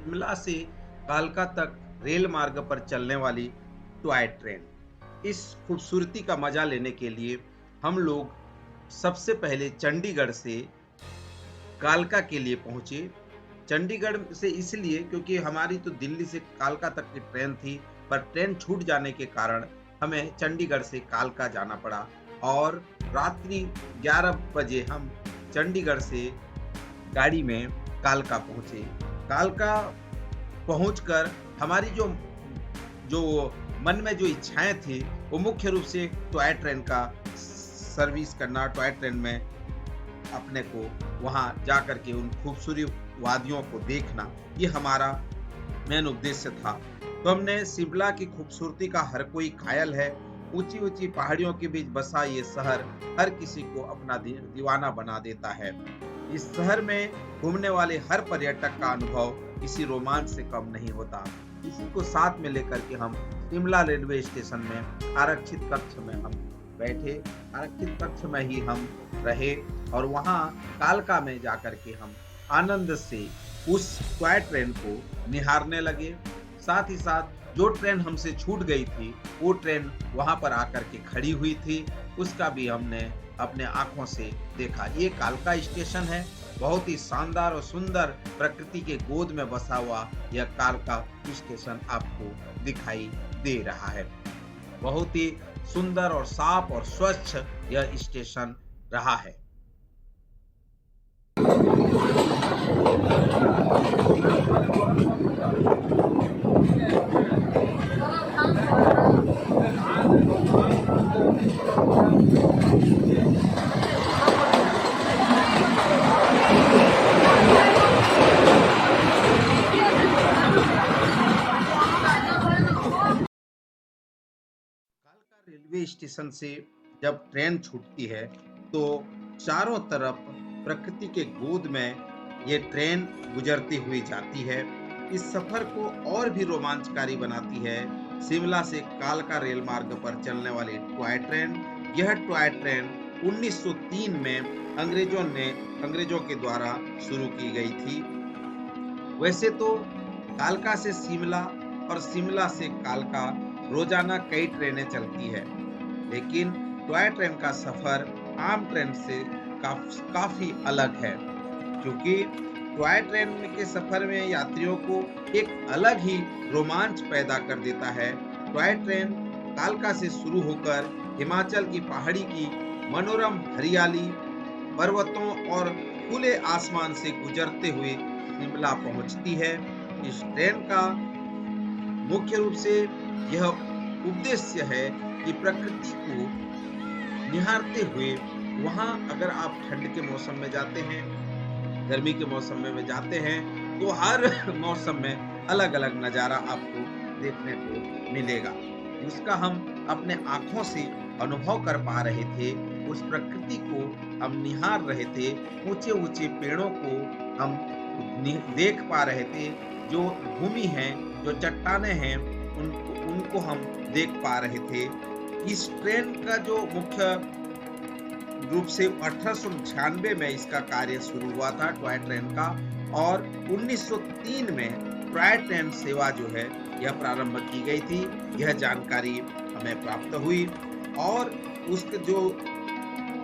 शिमला से कालका तक रेल मार्ग पर चलने वाली टॉय ट्रेन। इस खूबसूरती का मजा लेने के लिए हम लोग सबसे पहले चंडीगढ़ से कालका के लिए पहुंचे। चंडीगढ़ से इसलिए क्योंकि हमारी तो दिल्ली से कालका तक की ट्रेन थी, पर ट्रेन छूट जाने के कारण हमें चंडीगढ़ से कालका जाना पड़ा और रात्रि 11 बजे हम चंडीगढ़ से गाड़ी में कालका पहुंचे। कालका पहुंचकर हमारी जो जो मन में जो इच्छाएं थी, वो मुख्य रूप से टॉय ट्रेन का सर्विस करना, टॉय ट्रेन में अपने को वहां जाकर के उन खूबसूरत वादियों को देखना, ये हमारा मेन उद्देश्य था। तो हमने शिमला की खूबसूरती का हर कोई कायल है। ऊंची ऊंची पहाड़ियों के बीच बसा ये शहर हर किसी को अपना दीवाना बना देता है। इस शहर में घूमने वाले हर पर्यटक का अनुभव किसी रोमांच से कम नहीं होता। इसी को साथ में लेकर के हम शिमला रेलवे स्टेशन में आरक्षित कक्ष में हम बैठे, आरक्षित कक्ष में ही हम रहे और वहां कालका में जाकर के हम आनंद से उस टॉय ट्रेन को निहारने लगे। साथ ही साथ जो ट्रेन हमसे छूट गई थी, वो ट्रेन वहां पर आकर के खड़ी हुई थी, उसका भी हमने अपने आंखों से देखा। ये कालका स्टेशन है। बहुत ही शानदार और सुंदर प्रकृति के गोद में बसा हुआ यह कालका स्टेशन आपको दिखाई दे रहा है। बहुत ही सुंदर और साफ और स्वच्छ यह स्टेशन रहा है। कालका रेलवे स्टेशन से जब ट्रेन छूटती है, तो चारों तरफ प्रकृति के गोद में ये ट्रेन गुजरती हुई जाती है। इस सफर को और भी रोमांचकारी बनाती है शिमला से कालका रेल मार्ग पर चलने वाली टॉय ट्रेन। यह टॉय ट्रेन 1903 में अंग्रेजों के द्वारा शुरू की गई थी। वैसे तो कालका से शिमला और शिमला से कालका रोजाना कई ट्रेनें चलती है, लेकिन टॉय ट्रेन का सफर आम ट्रेन से काफी अलग है, क्योंकि टॉय ट्रेन के सफर में यात्रियों को एक अलग ही रोमांच पैदा कर देता है। टॉय ट्रेन कालका से शुरू होकर हिमाचल की पहाड़ी की मनोरम हरियाली, पर्वतों और खुले आसमान से गुजरते हुए शिमला पहुंचती है। इस ट्रेन का मुख्य रूप से यह उद्देश्य है कि प्रकृति को निहारते हुए वहां अगर आप ठंड के मौसम में जाते हैं, गर्मी के मौसम में जाते हैं, तो हर मौसम में अलग अलग नजारा आपको देखने को मिलेगा। उसका हम अपने आंखों से अनुभव कर पा रहे थे, उस प्रकृति को हम निहार रहे थे, ऊंचे ऊंचे पेड़ों को हम देख पा रहे थे, जो भूमि है, जो चट्टाने हैं, उनको हम देख पा रहे थे। इस ट्रेन का जो मुख्य रूप से 1896 में इसका कार्य शुरू हुआ था टॉय ट्रेन का, और 1903 में टॉय ट्रेन सेवा जो है यह प्रारंभ की गई थी। यह जानकारी हमें प्राप्त हुई और उसके जो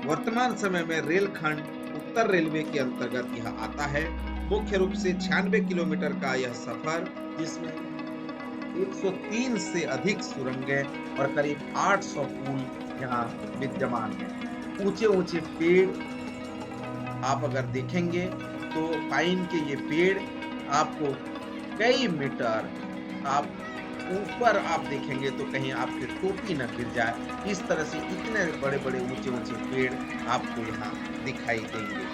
वर्तमान समय में रेलखंड उत्तर रेलवे के अंतर्गत यह आता है। मुख्य रूप से 96 किलोमीटर का यह सफर, जिसमें 103 से अधिक सुरंगें और करीब 800 पुल यहाँ विद्यमान है। ऊंचे ऊंचे पेड़ आप अगर देखेंगे तो पाइन के ये पेड़ आपको कई मीटर आप ऊपर आप देखेंगे तो कहीं आपकी टोपी न गिर जाए, इस तरह से इतने बड़े बड़े ऊंचे ऊंचे पेड़ आपको यहाँ दिखाई देंगे।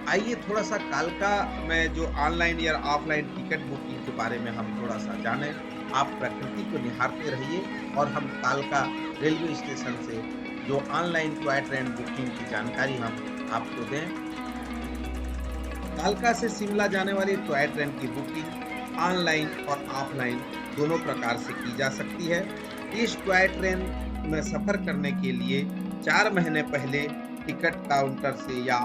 आइए थोड़ा सा कालका में जो ऑनलाइन या ऑफलाइन टिकट बुकिंग के बारे में हम थोड़ा सा जानें। आप प्रकृति को निहारते रहिए और हम कालका रेलवे स्टेशन से जो ऑनलाइन टॉय ट्रेन बुकिंग की जानकारी हम आपको दें। कालका से शिमला जाने वाली टॉय ट्रेन की बुकिंग ऑनलाइन और ऑफलाइन दोनों प्रकार से की जा सकती है। इस टॉय ट्रेन में सफर करने के लिए 4 महीने पहले टिकट काउंटर से या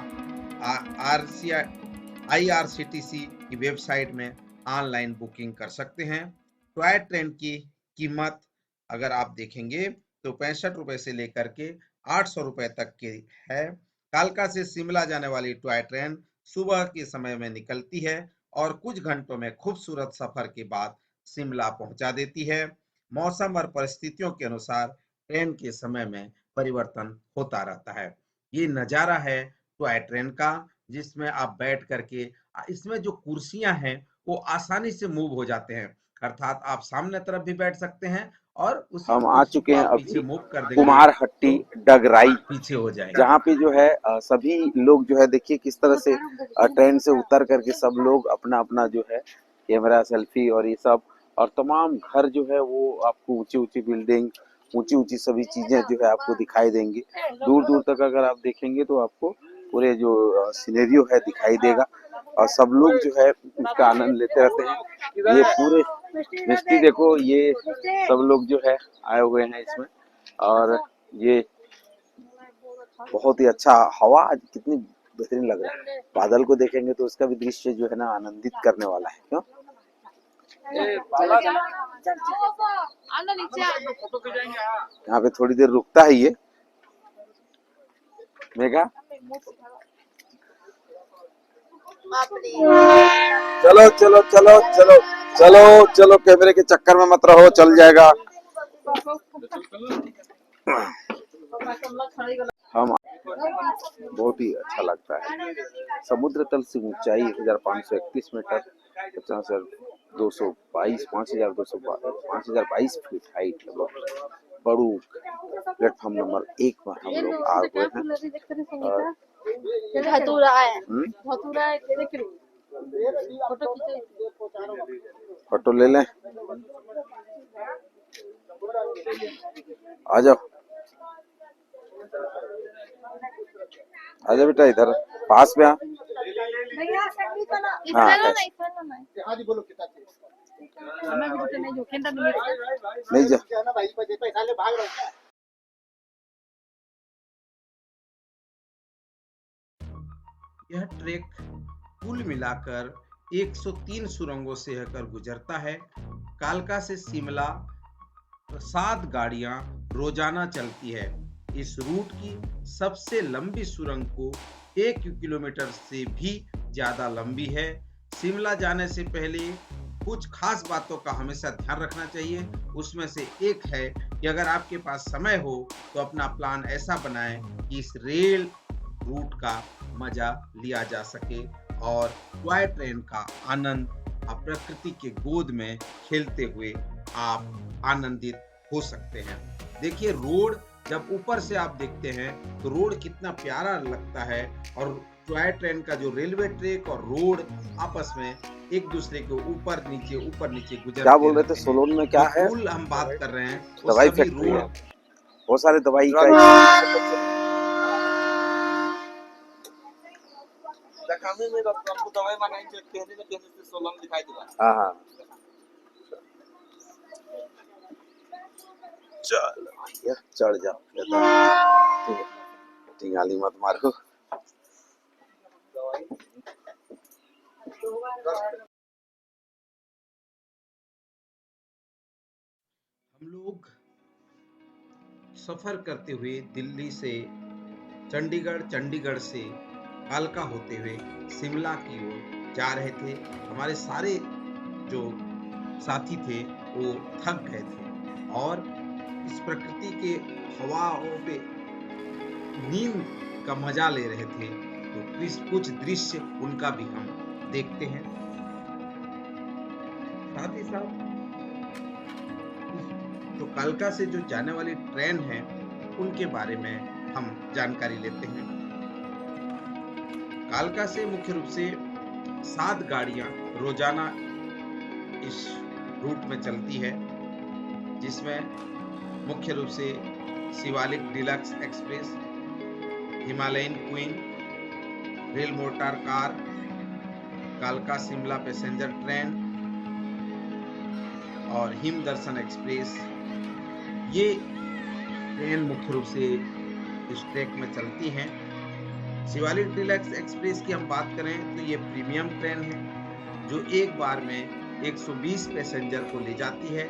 आईआरसीटीसी की वेबसाइट में ऑनलाइन बुकिंग कर सकते हैं। टॉय ट्रेन की कीमत अगर आप देखेंगे तो 65 रुपए से लेकर के 800 रुपए तक की है। कालका से शिमला जाने वाली टॉय ट्रेन सुबह के समय में निकलती है और कुछ घंटों में खूबसूरत सफर के बाद शिमला पहुंचा देती है। मौसम और परिस्थितियों के अनुसार ट्रेन के समय में परिवर्तन होता रहता है। ये नज़ारा है टॉय ट्रेन का, जिसमें आप बैठ करके इसमें जो कुर्सियां हैं वो आसानी से मूव हो जाते हैं, अर्थात आप सामने तरफ भी बैठ सकते हैं और उसी हम आ कुर्सी चुके को हैं आप पीछे अभी मूव कर देंगे कुम्हारहट्टी तो डगराई, पीछे हो जाएगा। जहाँ पे जो है सभी लोग जो है देखिए किस तरह से ट्रेन से उतर करके सब लोग अपना अपना जो है कैमरा सेल्फी और ये सब, और तमाम घर जो है वो आपको ऊंची ऊंची बिल्डिंग, ऊंची ऊंची सभी चीजें जो है आपको दिखाई देंगी। दूर दूर तक अगर आप देखेंगे तो आपको पूरे जो सिनेरियो है दिखाई देगा और सब लोग जो है इसका आनंद लेते रहते हैं। ये पूरे मिस्टी देखो, ये सब लोग जो है आए हुए हैं इसमें, और ये बहुत ही अच्छा हवा आज कितनी बेहतरीन लग रहा है। बादल को देखेंगे तो उसका भी दृश्य जो है ना आनंदित करने वाला है। क्यों यहाँ पे थोड़ी देर रुकता है ये मेघा। चलो चलो चलो चलो चलो चलो, कैमरे के चक्कर में मत रहो, चल जाएगा। हम बहुत ही अच्छा लगता है। समुद्र तल से ऊंचाई 1531 मीटर, 5222 फीट हाइट है। बड़ू प्लेटफॉर्म नंबर 1 पर हम लोग आ गए हैं। फोटो ले लें, आ जाओ आजा बेटा, इधर पास में आ। हाँ नहीं जा। यह ट्रैक कुल मिलाकर 103 सुरंगों से होकर गुजरता है। कालका से शिमला 7 गाड़ियां रोजाना चलती है। इस रूट की सबसे लंबी सुरंग को 1 किलोमीटर से भी ज्यादा लंबी है। शिमला जाने से पहले कुछ खास बातों का हमेशा ध्यान रखना चाहिए। उसमें से एक है कि अगर आपके पास समय हो तो अपना प्लान ऐसा बनाएं कि इस रेल रूट का मजा लिया जा सके और टॉय ट्रेन का आनंद प्रकृति के गोद में खेलते हुए आप आनंदित हो सकते हैं। देखिए, रोड जब ऊपर से आप देखते हैं तो रोड कितना प्यारा लगता है और टॉय ट्रेन का जो रेलवे ट्रैक और रोड आपस में एक दूसरे के ऊपर नीचे गुजरते क्या बोल रहे थे? सोलोन में क्या है? पुल हम बात कर रहे हैं वो दवाई सभी फैक्ट्री है, रोड बहुत सारे दवाई का दवाई बनाएंगे। सोलोन दिखाई दिला। हाँ हाँ, चल चढ़ जाओ, टिंगाली मत मारो। हम लोग सफर करते हुए दिल्ली से चंडीगढ़, चंडीगढ़ से कालका होते हुए शिमला की ओर जा रहे थे। हमारे सारे जो साथी थे वो थक गए थे और इस प्रकृति के हवाओं पे नींद का मजा ले रहे थे। तो कुछ दृश्य उनका भी हम देखते हैं। साथ ही साथ जो कालका से जो जाने वाली ट्रेन है उनके बारे में हम जानकारी लेते हैं। कालका से मुख्य रूप से 7 गाड़ियां रोजाना इस रूट में चलती है, जिसमें मुख्य रूप से Shivalik deluxe express, Himalayan queen, rail motor car, कालका शिमला पैसेंजर ट्रेन और हिम दर्शन एक्सप्रेस, ये ट्रेन मुख्य रूप से इस ट्रैक में चलती हैं। शिवालिक डीलक्स एक्सप्रेस की हम बात करें तो ये प्रीमियम ट्रेन है जो एक बार में 120 पैसेंजर को ले जाती है।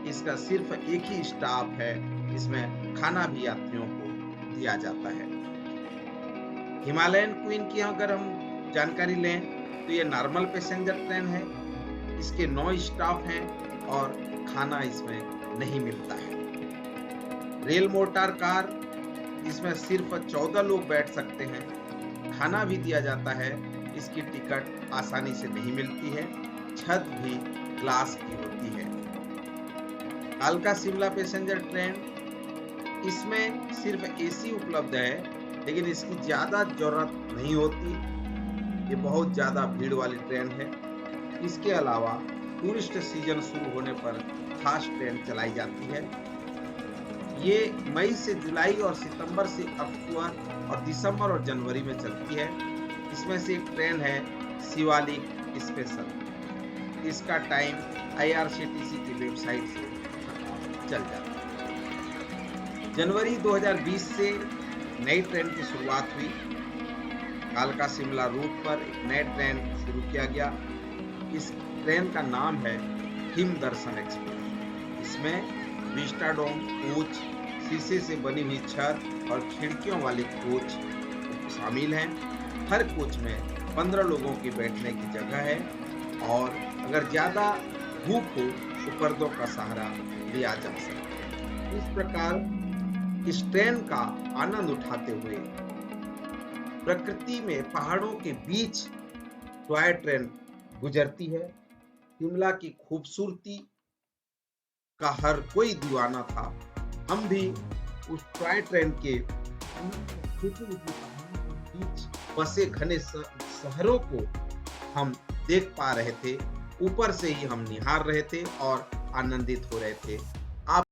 इसका सिर्फ एक ही स्टॉप है, इसमें खाना भी यात्रियों को दिया जाता है। हिमालयन क्वीन की अगर हम जानकारी लें तो ये नॉर्मल पैसेंजर ट्रेन है। इसके 9 स्टॉप हैं और खाना इसमें नहीं मिलता है। रेल मोटर कार, इसमें सिर्फ 14 लोग बैठ सकते हैं। खाना भी दिया जाता है। इसकी टिकट आसानी से नहीं मिलती है। छत भी ग्लास की होती है। कालका शिमला पैसेंजर ट्रेन, इसमें सिर्फ एसी उपलब्ध है, लेकिन इसकी ज्यादा जरूरत नहीं होती। ये बहुत ज्यादा भीड़ वाली ट्रेन है। इसके अलावा टूरिस्ट सीजन शुरू होने पर खास ट्रेन चलाई जाती है। ये मई से जुलाई और सितंबर से अक्टूबर और दिसंबर और जनवरी में चलती है। इसमें से एक ट्रेन है शिवालिक स्पेशल। इसका टाइम IRCTC की वेबसाइट से चल जाता है। जनवरी 2020 से नई ट्रेन की शुरुआत हुई। कालका शिमला रूट पर एक नई ट्रेन शुरू किया गया। इस ट्रेन का नाम है हिम दर्शन एक्सप्रेस। इसमें विस्टाडोम कोच, शीशे से बनी हुई छत और खिड़कियों वाले कोच शामिल हैं। हर कोच में 15 लोगों की बैठने की जगह है और अगर ज्यादा धूप हो तो पर्दों का सहारा लिया जा सकता है। इस प्रकार इस ट्रेन का आनंद उठाते हुए प्रकृति में पहाड़ों के बीच टॉय ट्रेन गुजरती है। शिमला की खूबसूरती का हर कोई दीवाना था। हम भी उस टॉय ट्रेन के बीच बसे घने शहरों को हम देख पा रहे थे। ऊपर से ही हम निहार रहे थे और आनंदित हो रहे थे।